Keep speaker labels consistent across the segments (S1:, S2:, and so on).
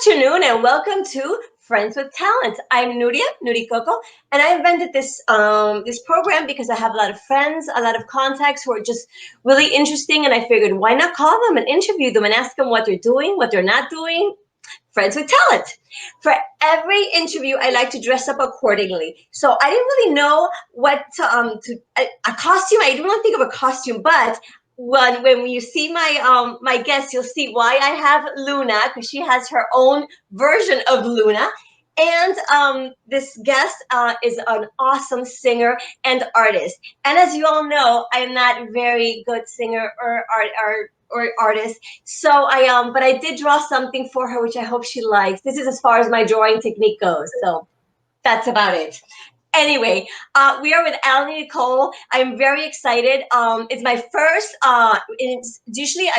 S1: afternoon and welcome to Friends with Talent. I'm Nuricoco, and I invented this program because I have a lot of friends, a lot of contacts who are just really interesting, and I figured why not call them and interview them and ask them what they're doing, what they're not doing. Friends with Talent. For every interview, I like to dress up accordingly. So I didn't really know what a costume. I didn't really think of a costume, but when you see my guest, you'll see why I have Luna, because she has her own version of Luna. And this guest is an awesome singer and artist. And as you all know, I'm not very good singer or artist. So but I did draw something for her, which I hope she likes. This is as far as my drawing technique goes. So that's about it. Anyway, we are with Allie Nicole. I'm very excited. It's my first, it's usually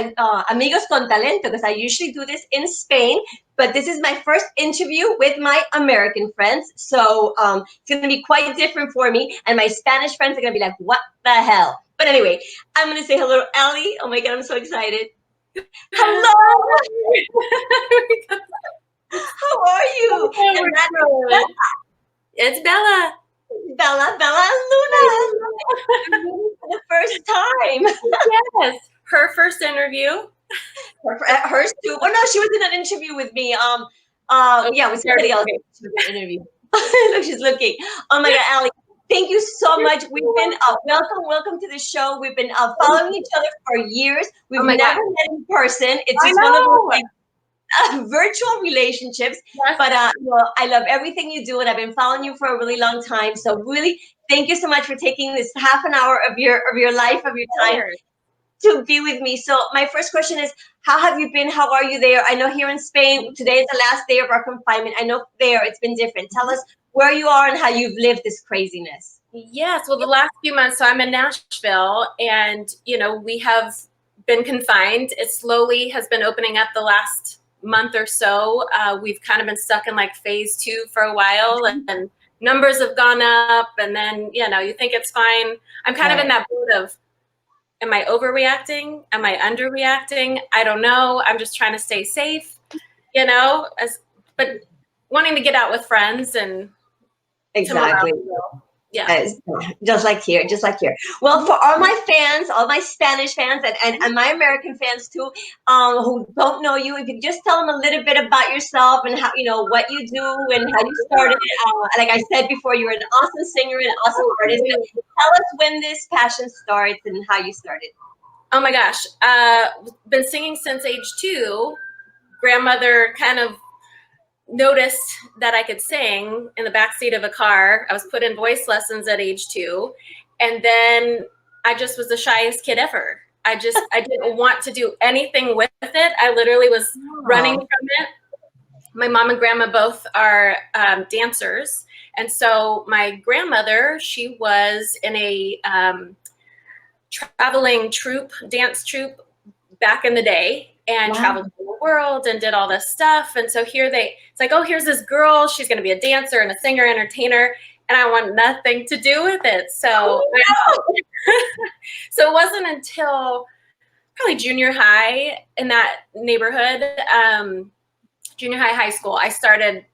S1: Amigos con Talento, because I usually do this in Spain, but this is my first interview with my American friends. So it's going to be quite different for me. And my Spanish friends are going to be like, what the hell? But anyway, I'm going to say hello to Allie. Oh my God, I'm so excited. Hello. How are you?
S2: Oh, it's Bella.
S1: Bella and Luna for the first time.
S2: Yes, her first interview.
S1: Hers too. Oh no, she was in an interview with me. Yeah, with somebody else. She was in an interview. Look, she's looking. Oh my God, Allie, thank you so much. We've been welcome to the show. We've been following each other for years. We've never met in person. It's just one of those like virtual relationships, yes. But I love everything you do, and I've been following you for a really long time. So really, thank you so much for taking this half an hour of your life, of your time, to be with me. So my first question is, how have you been? How are you there? I know here in Spain, today is the last day of our confinement. I know there it's been different. Tell us where you are and how you've lived this craziness.
S2: Yes, well, the last few months, so I'm in Nashville, and we have been confined. It slowly has been opening up the last month or so. We've kind of been stuck in like phase 2 for a while, and numbers have gone up, and then you think it's fine. I'm kind of in that boat of, am I overreacting? Am I underreacting? I don't know. I'm just trying to stay safe, but wanting to get out with friends and
S1: exactly.
S2: Tomorrow, yeah.
S1: Just like here. Well, for all my fans, all my Spanish fans, and my American fans too, who don't know you, if you just tell them a little bit about yourself and how, what you do and how you started. Like I said before, you're an awesome singer and an awesome artist. Tell us when this passion starts and how you started.
S2: Oh my gosh. Been singing since age 2. Grandmother kind of noticed that I could sing in the backseat of a car. I was put in voice lessons at age 2. And then I just was the shyest kid ever. I didn't want to do anything with it. I literally was running from it. My mom and grandma both are dancers. And so my grandmother, she was in a traveling dance troupe back in the day, and traveled the world and did all this stuff. And so it's like, oh, here's this girl. She's going to be a dancer and a singer, entertainer. And I want nothing to do with it. So, so it wasn't until probably junior high in that neighborhood, junior high school, I started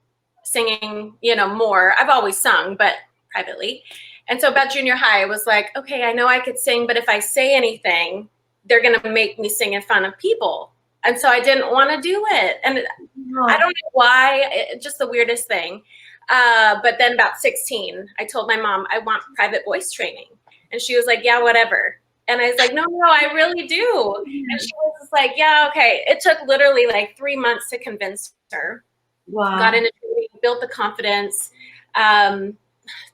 S2: singing, more. I've always sung, but privately. And so about junior high, I was like, okay, I know I could sing, but if I say anything, they're going to make me sing in front of people. And so I didn't want to do it. And I don't know why, just the weirdest thing. But then about 16, I told my mom, I want private voice training. And she was like, yeah, whatever. And I was like, no, I really do. And she was just like, yeah, okay. It took literally like 3 months to convince her. Wow. Got into training, built the confidence.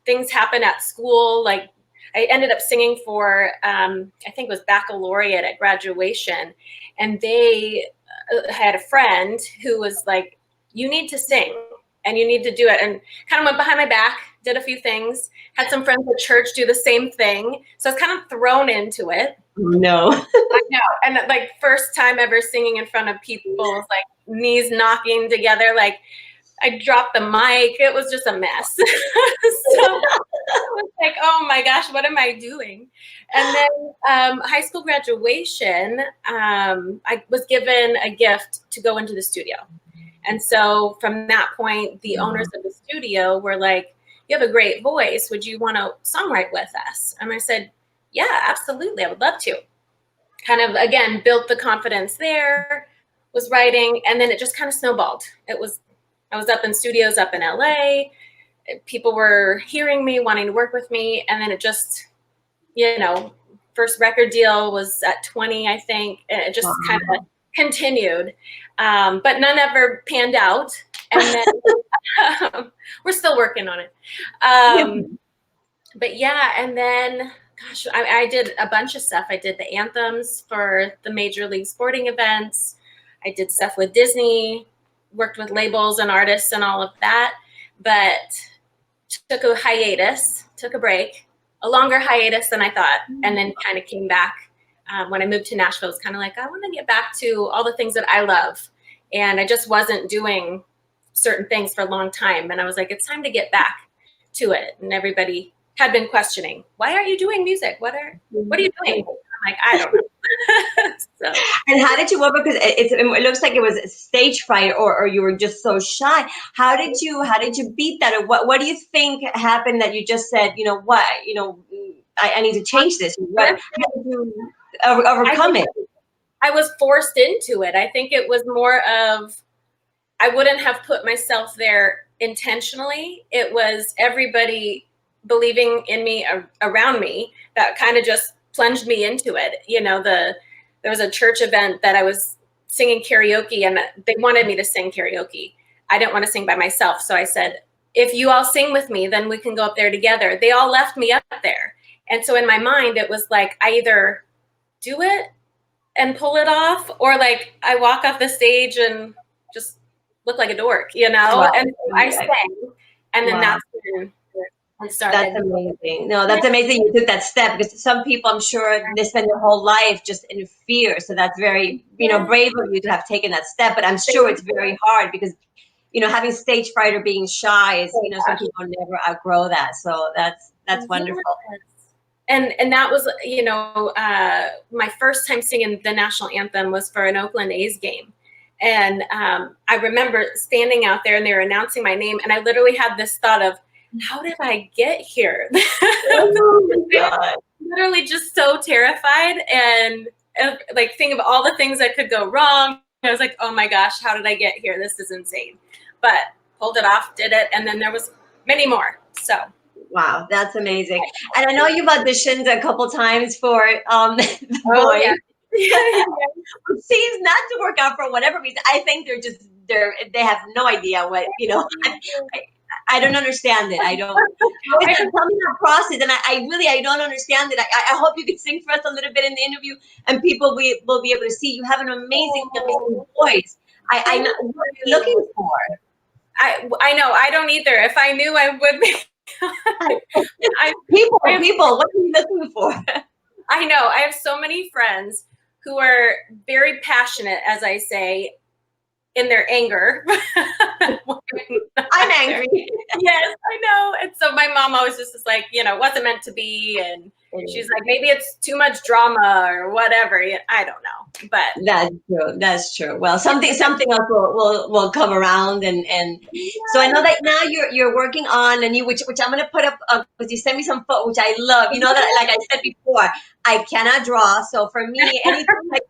S2: Things happen at school. Like I ended up singing for, I think it was baccalaureate at graduation. And they had a friend who was like, you need to sing and you need to do it. And kind of went behind my back, did a few things, had some friends at church do the same thing. So I was kind of thrown into it.
S1: No.
S2: I know. And like first time ever singing in front of people, was like knees knocking together, like I dropped the mic. It was just a mess. So I was like, oh my gosh, what am I doing? And then high school graduation, I was given a gift to go into the studio. And so from that point, the owners of the studio were like, you have a great voice. Would you want to songwrite with us? And I said, yeah, absolutely. I would love to. Kind of, again, built the confidence there, was writing, and then it just kind of snowballed. I was up in studios up in LA. People were hearing me, wanting to work with me. And then it just, first record deal was at 20, I think. And it just kind of continued. But none ever panned out. And then we're still working on it. But yeah, and then, gosh, I did a bunch of stuff. I did the anthems for the major league sporting events. I did stuff with Disney, worked with labels and artists and all of that, but took a hiatus, took a break, a longer hiatus than I thought, and then kind of came back. When I moved to Nashville, it was kind of like, I want to get back to all the things that I love. And I just wasn't doing certain things for a long time. And I was like, it's time to get back to it. And everybody had been questioning, why aren't you doing music? What are you doing? I'm like, I don't know. So.
S1: And how did you work? Because it looks like it was stage fright, or you were just so shy. How did you beat that? Or what do you think happened that you just said, you know what, I need to change this? How did you overcome it?
S2: I was forced into it. I think it was more of, I wouldn't have put myself there intentionally. It was everybody believing in me around me that kind of just plunged me into it. There was a church event that I was singing karaoke, and they wanted me to sing karaoke. I didn't want to sing by myself. So I said, if you all sing with me, then we can go up there together. They all left me up there. And so in my mind, it was like, I either do it and pull it off, or like I walk off the stage and just look like a dork,
S1: Wow.
S2: And so I sang, and then that's when I started.
S1: That's amazing. No, that's amazing you took that step, because some people, I'm sure, they spend their whole life just in fear. So that's very, brave of you to have taken that step. But I'm sure it's very hard because, having stage fright or being shy is, some people never outgrow that. So that's wonderful.
S2: And that was, my first time singing the national anthem was for an Oakland A's game. And I remember standing out there and they were announcing my name. And I literally had this thought of, how did I get here?
S1: Oh my God.
S2: Literally just so terrified, and like think of all the things that could go wrong. I was like, oh my gosh, how did I get here? This is insane. But pulled it off, did it. And then there was many more. So.
S1: Wow, that's amazing. And I know you've auditioned a couple times for The Voice. Yeah. It seems not to work out for whatever reason. I think they have no idea what, I don't understand it. I don't. Tell me that process, and I don't understand it. I hope you can sing for us a little bit in the interview, and people will be able to see you have an amazing voice. I know what you're looking for.
S2: I know. I don't either. If I knew, I would be.
S1: People, what are you looking for?
S2: I know. I have so many friends who are very passionate, as I say, in their anger.
S1: I'm angry.
S2: Yes, I know. And so my mom always just is like, it wasn't meant to be. And she's like, maybe it's too much drama or whatever. I don't know. But
S1: that's true. Well, something else will come around, and so I know that now you're working on a new, which I'm gonna put up because you sent me some photos, which I love. That, like I said before, I cannot draw, so for me anything like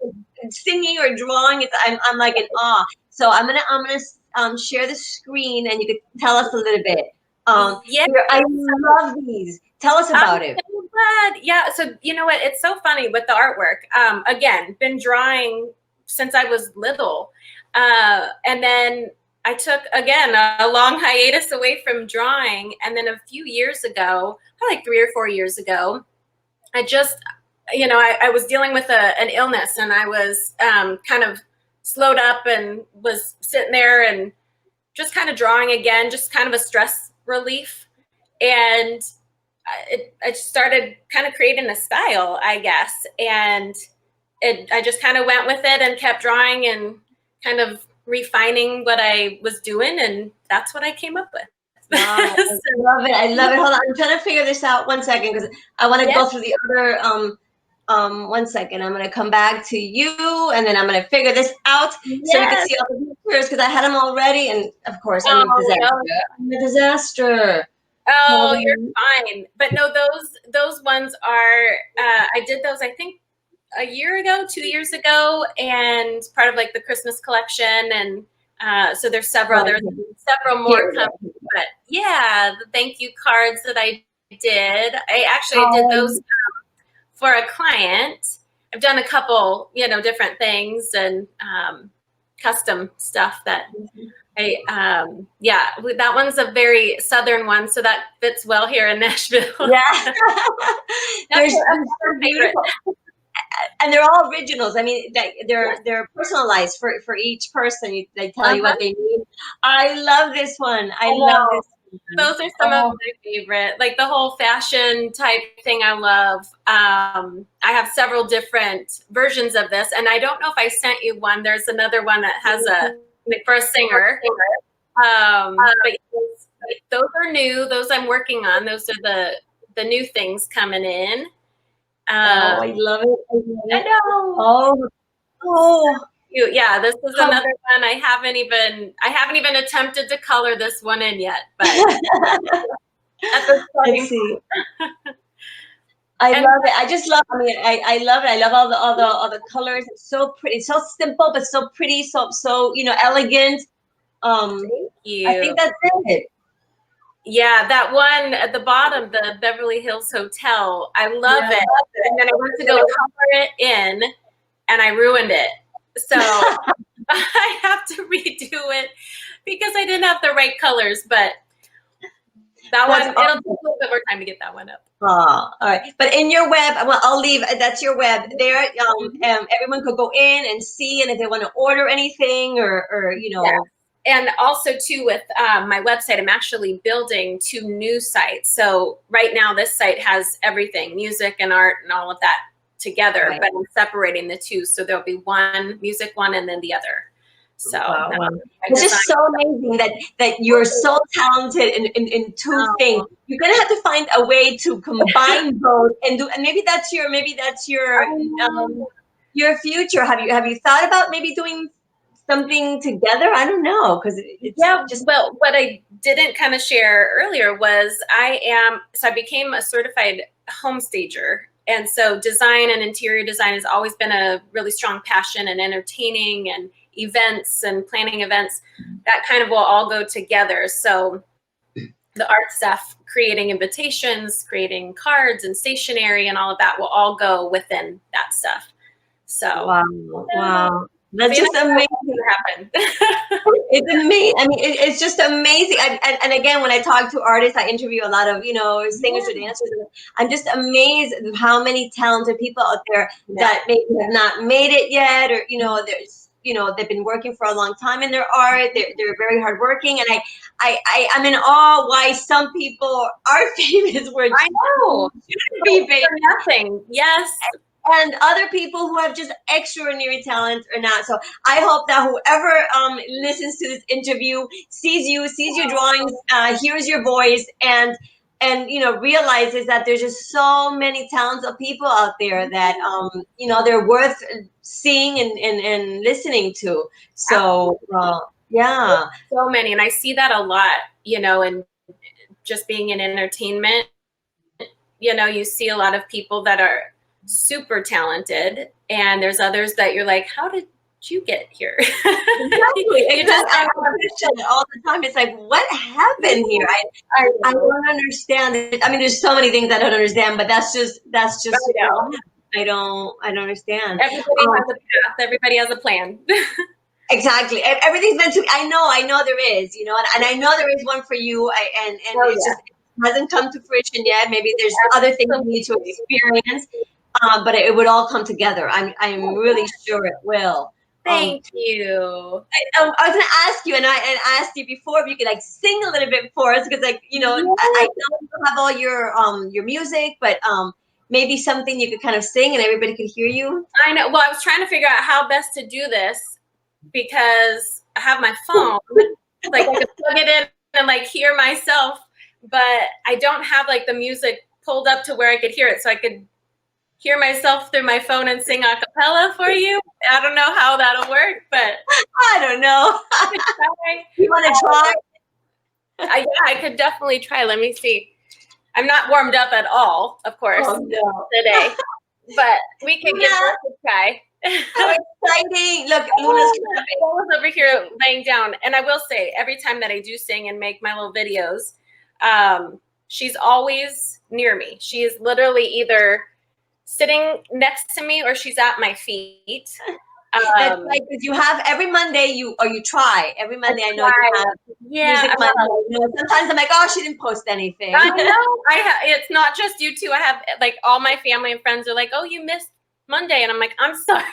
S1: singing or drawing, I'm like in awe. So I'm gonna share the screen, and you could tell us a little bit. I love these. Tell us about it.
S2: So glad. Yeah. So you know what? It's so funny with the artwork. Again, been drawing since I was little, and then I took again a long hiatus away from drawing, and then a few years ago, probably like 3 or 4 years ago, I just, I was dealing with an illness, and I was kind of slowed up and was sitting there and just kind of drawing again, just kind of a stress relief. And I started kind of creating a style, I guess. And I just kind of went with it and kept drawing and kind of refining what I was doing. And that's what I came up with.
S1: Wow, I love it. Hold on. I'm trying to figure this out 1 second, because I want to go through the other One second. I'm gonna come back to you, and then I'm gonna figure this out so we can
S2: Yes.
S1: see all the pictures because I had them already, and of course I'm a
S2: Oh
S1: disaster.
S2: no.
S1: I'm a disaster. Hold
S2: Oh, you're
S1: on.
S2: fine. But no, those ones are. I did those. I think a year ago, 2 years ago, and part of like the Christmas collection, and so there's several.
S1: Right
S2: There's several more
S1: here.
S2: coming. But yeah, the thank you cards that I did. I did those
S1: Um,
S2: for a client. I've done a couple, different things and custom stuff that that one's a very southern one, so that fits well here in Nashville.
S1: yeah.
S2: That's
S1: They're
S2: a
S1: so
S2: favorite.
S1: beautiful. And they're all originals. I mean, they're personalized for each person. They tell you what they need. I love this one. I love
S2: Know.
S1: this one.
S2: Those are some of
S1: Oh,
S2: my favorite. Like the whole fashion type thing I love. I have several different versions of this, and I don't know if I sent you one. There's another one that has for a singer. But those are new. Those I'm working on. Those are the new things coming in.
S1: I love it. I love
S2: I
S1: it.
S2: know.
S1: Oh,
S2: Yeah, this is
S1: how
S2: another one. I haven't even attempted to color this one in yet, but at the
S1: let's
S2: starting
S1: see.
S2: point.
S1: I
S2: And
S1: love it. I just love. I mean, I love it. I love all the colors. It's so pretty. So simple, but so pretty. So elegant.
S2: thank
S1: I
S2: you.
S1: think that's it.
S2: Yeah, that one at the bottom, the Beverly Hills Hotel. I love
S1: Yeah.
S2: it. And then I went to go color it in, and I ruined it. So I have to redo it because I didn't have the right colors. But that
S1: That's
S2: one, it'll take a little bit more time to get that one up.
S1: all right. But in your web, well, I'll leave. That's your web there. Everyone could go in and see, and if they want to order anything, or
S2: Yeah. And also too with my website, I'm actually building 2 new sites. So right now this site has everything, music and art and all of that together,
S1: Right.
S2: but I'm separating the two. So there'll be one music one and then the other. So
S1: Wow. It's just so amazing that you're so talented in two things.
S2: Oh,
S1: You're gonna have to find a way to combine both and do. And maybe that's your future. Have you thought about maybe doing something together? I don't know because it's
S2: yeah.
S1: just
S2: Well, what I didn't kind of share earlier was I became a certified home stager. And so design and interior design has always been a really strong passion, and entertaining and events and planning events, that kind of will all go together. So the art stuff, creating invitations, creating cards and stationery and all of that will all go within that stuff. So
S1: wow. That's just amazing.
S2: happen.
S1: It's amazing. I mean, it's just amazing. And again, when I talk to artists, I interview a lot of singers or dancers. And I'm just amazed at how many talented people out there that maybe have not made it yet, or there's they've been working for a long time in their art. They're very hardworking, and I'm in awe why some people are famous where
S2: I know.
S1: shouldn't be famous.
S2: Nothing. Yes.
S1: And other people who have just extraordinary talent or not. So I hope that whoever listens to this interview sees your drawings, hears your voice, and realizes that there's just so many talented people out there that they're worth seeing and listening to. So yeah.
S2: So many. And I see that a lot, and just being in entertainment, you see a lot of people that are super talented, and there's others that you're like, how did you get here?
S1: Exactly. I question it all the time. It's like, what happened here? I don't understand it. I mean, there's so many things I don't understand, but that's just I don't understand.
S2: Everybody has a path. Everybody has a plan.
S1: Exactly. Everything's meant to. I know there is, and I know there is one for you. Just it hasn't come to fruition yet. Maybe there's other things you need to experience, but it would all come together. I'm really sure it will.
S2: Thank you.
S1: I was going to ask you, and I asked you before if you could sing a little bit for us because I know you have all your music, but maybe something you could kind of sing and everybody could hear you.
S2: I know. Well, I was trying to figure out how best to do this because I have my phone, I could plug it in and hear myself, but I don't have the music pulled up to where I could hear it, so I could hear myself through my phone and sing a cappella for you. I don't know how that'll work, but
S1: I don't know. You want to try?
S2: Yeah, I could definitely try. Let me see. I'm not warmed up at all, of course, today, but we can give this a try.
S1: How exciting. Look, Luna's
S2: Lola's over here laying down. And I will say, every time that I do sing and make my little videos, she's always near me. She is literally either sitting next to me or she's at my feet.
S1: That's right, because you have every Monday you try every Monday. I know you have music Monday. Sometimes I'm like, oh, she didn't post anything.
S2: I know. It's not just you two. I have like all my family and friends are like, oh, you missed Monday, and I'm like, I'm sorry.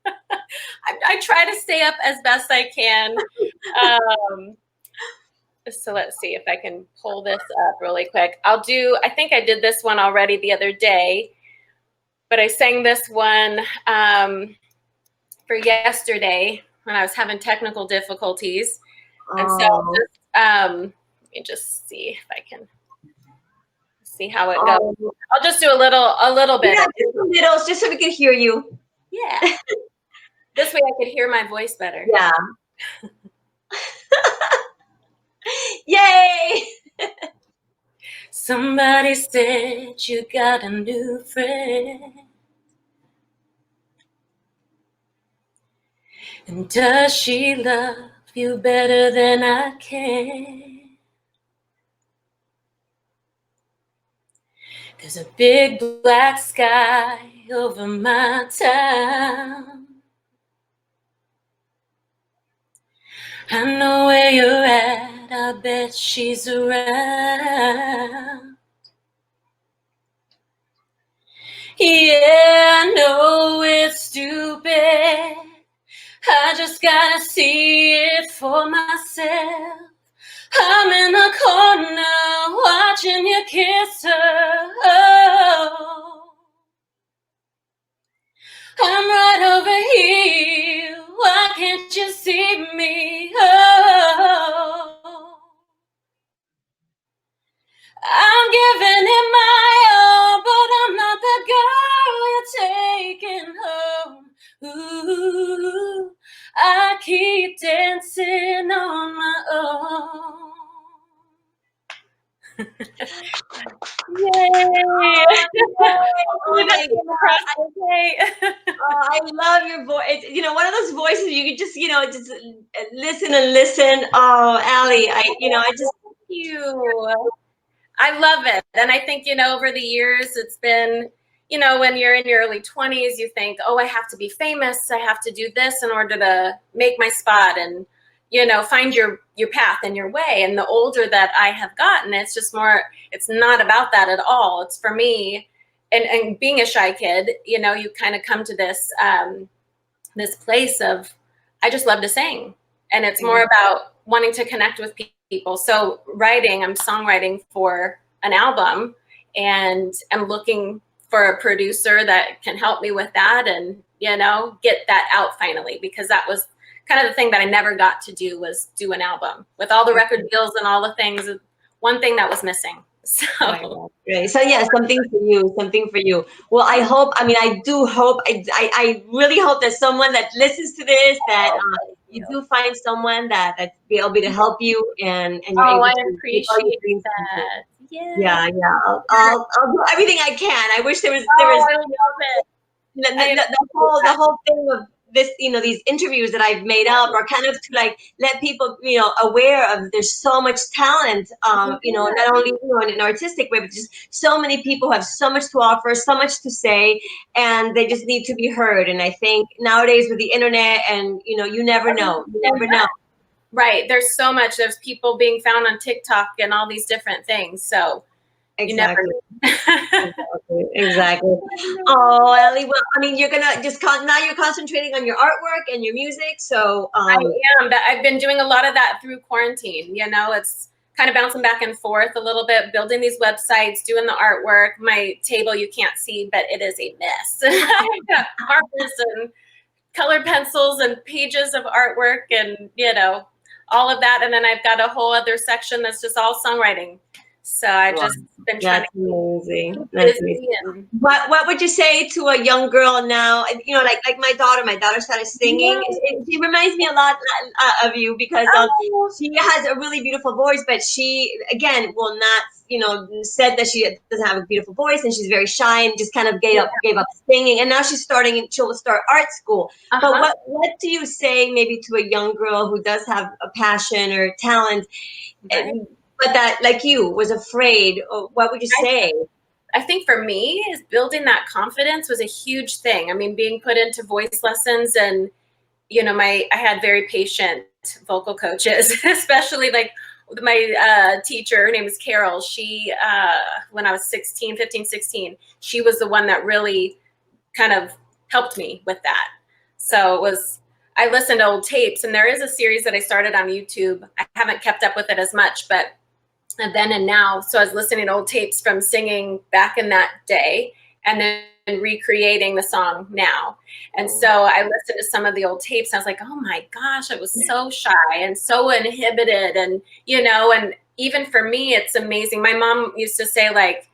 S2: I try to stay up as best I can. So let's see if I can pull this up really quick. I think I did this one already the other day, but I sang this one for yesterday when I was having technical difficulties. And so let me just see if I can see how it goes. I'll just do a little bit.
S1: Yeah, just a little, just so we can hear you.
S2: Yeah. This way I could hear my voice better.
S1: Yeah. Yay!
S2: Somebody said you got a new friend. And does she love you better than I can? There's a big black sky over my town. I know where you're at, I bet she's around. Yeah, I know it's stupid, I just gotta see it for myself. I'm in the corner watching you kiss her. Oh, I'm right over here, why can't you see me? Oh, I'm giving it my all, but I'm not the girl you're taking home. Ooh, I keep dancing on my own. Yay!
S1: I love your voice. You know, one of those voices you could just, just listen and listen. Oh, Allie, I just.
S2: Thank you. I love it. And I think, over the years, it's been, when you're in your early 20s, you think, oh, I have to be famous. I have to do this in order to make my spot and, find your path and your way. And the older that I have gotten, it's just more, it's not about that at all. It's for me. And being a shy kid, you kind of come to this, this place of, I just love to sing. And it's more about wanting to connect with people. So I'm songwriting for an album, and I'm looking for a producer that can help me with that and, get that out finally, because that was kind of the thing that I never got to do, was do an album with all the record deals and all the things. One thing that was missing. So,
S1: great. So yeah, something for you. Well, I do hope, I really hope that someone that listens to this, that you do find someone that be able to help you and you're able
S2: I
S1: to
S2: appreciate that.
S1: Yeah. I'll do everything I can. I wish there was
S2: I love it.
S1: The whole thing of this, these interviews that I've made up are kind of to like let people, aware of there's so much talent, not only, in an artistic way, but just so many people have so much to offer, so much to say, and they just need to be heard. And I think nowadays with the internet and, you never know.
S2: Right. There's so much. There's people being found on TikTok and all these different things. So
S1: exactly. Exactly. Oh, Ellie. Well, you're gonna just now you're concentrating on your artwork and your music. So
S2: I am. I've been doing a lot of that through quarantine. It's kind of bouncing back and forth a little bit, building these websites, doing the artwork. My table you can't see, but it is a mess. I've got markers and colored pencils and pages of artwork and all of that. And then I've got a whole other section that's just all songwriting. So I just been trying
S1: That's
S2: to keep
S1: amazing. That's amazing.
S2: busy and
S1: What would you say to a young girl now? You know, like my daughter. My daughter started singing. She reminds me a lot of you because
S2: oh,
S1: she has a really beautiful voice, but she again will not. You know, said that she doesn't have a beautiful voice and she's very shy and just kind of gave up singing. And now she's starting. She'll start art school. But what do you say maybe to a young girl who does have a passion or talent?
S2: right.
S1: But that, like you, was afraid. Or what would you say?
S2: I think for me, is building that confidence was a huge thing. I mean, being put into voice lessons and, you know, I had very patient vocal coaches, especially like my teacher, her name is Carol. She, when I was 15, 16, she was the one that really kind of helped me with that. So it was, I listened to old tapes, and there is a series that I started on YouTube. I haven't kept up with it as much, but then and now. So I was listening to old tapes from singing back in that day and then recreating the song now. And so I listened to some of the old tapes. And I was like, oh my gosh, I was so shy and so inhibited. And, you know, and even for me, it's amazing. My mom used to say, like,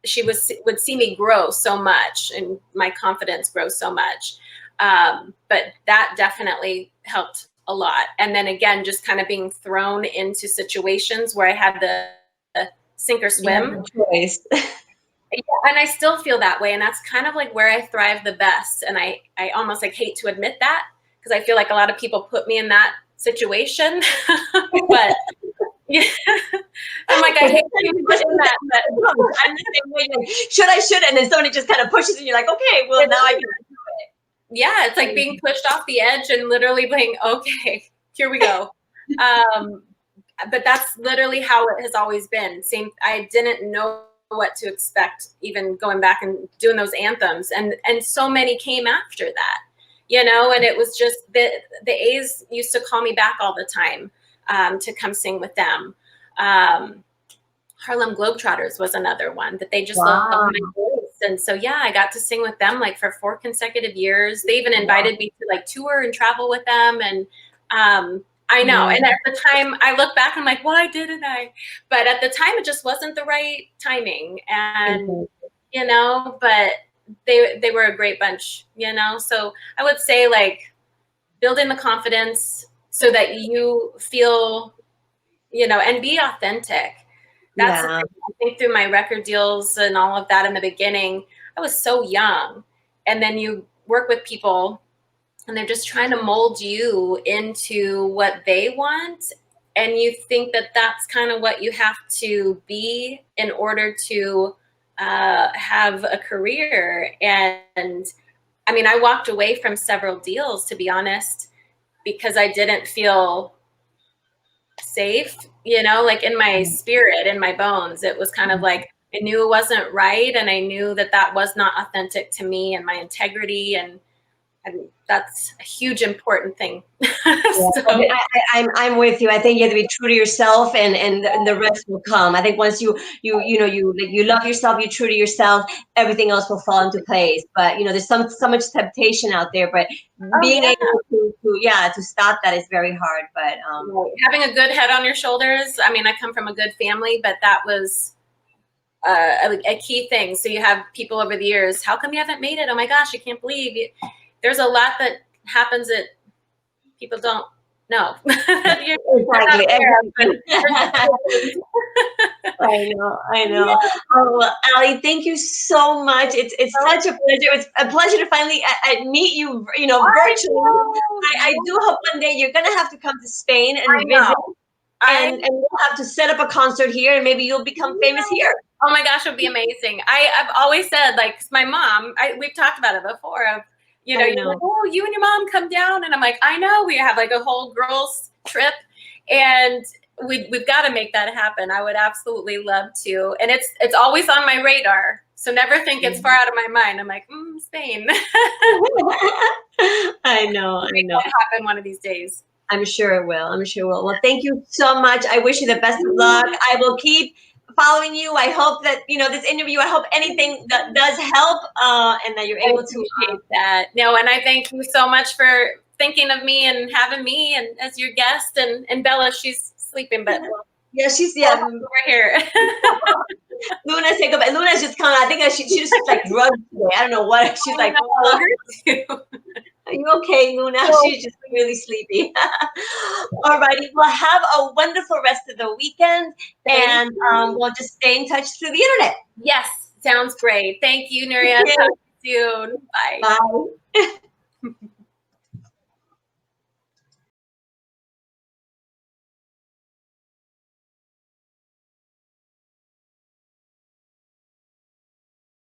S2: she would see me grow so much and my confidence grow so much. But that definitely helped a lot. And then again, just kind of being thrown into situations where I had the sink or swim.
S1: Choice.
S2: Yeah, and I still feel that way. And that's kind of like where I thrive the best. And I almost like hate to admit that because I feel like a lot of people put me in that situation. But yeah, I'm like, I hate to be put in that. But
S1: I'm the same way. Like, should, and then somebody just kind of pushes and you're like, okay, well, now I can.
S2: Yeah, it's like being pushed off the edge and literally being, okay, here we go. But that's literally how it has always been. Same, I didn't know what to expect, even going back and doing those anthems. And so many came after that, you know, and it was just the A's used to call me back all the time to come sing with them. Harlem Globetrotters was another one that they just loved my voice. And so, yeah, I got to sing with them like for 4 consecutive years. They even invited me to like tour and travel with them. And I know. And at the time I look back, I'm like, why didn't I? But at the time it just wasn't the right timing. And, you know, but they were a great bunch, you know? So I would say like building the confidence so that you feel, you know, and be authentic. That's the thing. I think through my record deals and all of that in the beginning, I was so young. And then you work with people and they're just trying to mold you into what they want. And you think that that's kind of what you have to be in order to have a career. And I mean, I walked away from several deals, to be honest, because I didn't feel safe, you know, like in my spirit, in my bones. It was kind of like I knew it wasn't right, and I knew that that was not authentic to me and my integrity, and that's a huge important thing. So,
S1: I'm with you. I think you have to be true to yourself, and the rest will come. I think once you know you love yourself, you're true to yourself, everything else will fall into place. But you know, there's so much temptation out there, but being able to stop that is very hard. But
S2: having a good head on your shoulders. I mean, I come from a good family, but that was a key thing. So you have people over the years. How come you haven't made it? Oh my gosh, I can't believe you. There's a lot that happens that people don't know.
S1: Exactly. I know. Yeah. Oh, well, Allie, thank you so much. It's such a pleasure. It's a pleasure to finally meet you, you know, virtually. I do hope one day you're going to have to come to Spain and visit. And we'll have to set up a concert here, and maybe you'll become famous here.
S2: Oh my gosh, it would be amazing. I've always said, like, my mom, we've talked about it before, of, you know, you're like, oh, you and your mom come down. And I'm like, I know, we have like a whole girls trip, and we've got to make that happen. I would absolutely love to. And it's always on my radar. So never think it's far out of my mind. I'm like, Spain.
S1: I know.
S2: It'll happen one of these days.
S1: I'm sure it will. Well, thank you so much. I wish you the best of luck. I will keep following you. I hope that, you know, this interview, I hope anything that does help and that you're able to
S2: appreciate that. No, and I thank you so much for thinking of me and having me and as your guest, and Bella, she's sleeping, but
S1: Yeah, she's
S2: over here.
S1: Luna, say goodbye. Luna's just coming. I think she just like drugged today. I don't know what. She's like,
S2: her too.
S1: are you okay, Luna? She's just really sleepy. All righty. Well, have a wonderful rest of the weekend, and we'll just stay in touch through the internet.
S2: Yes, sounds great. Thank you, Nuria. Talk to you soon. Bye.
S1: Bye.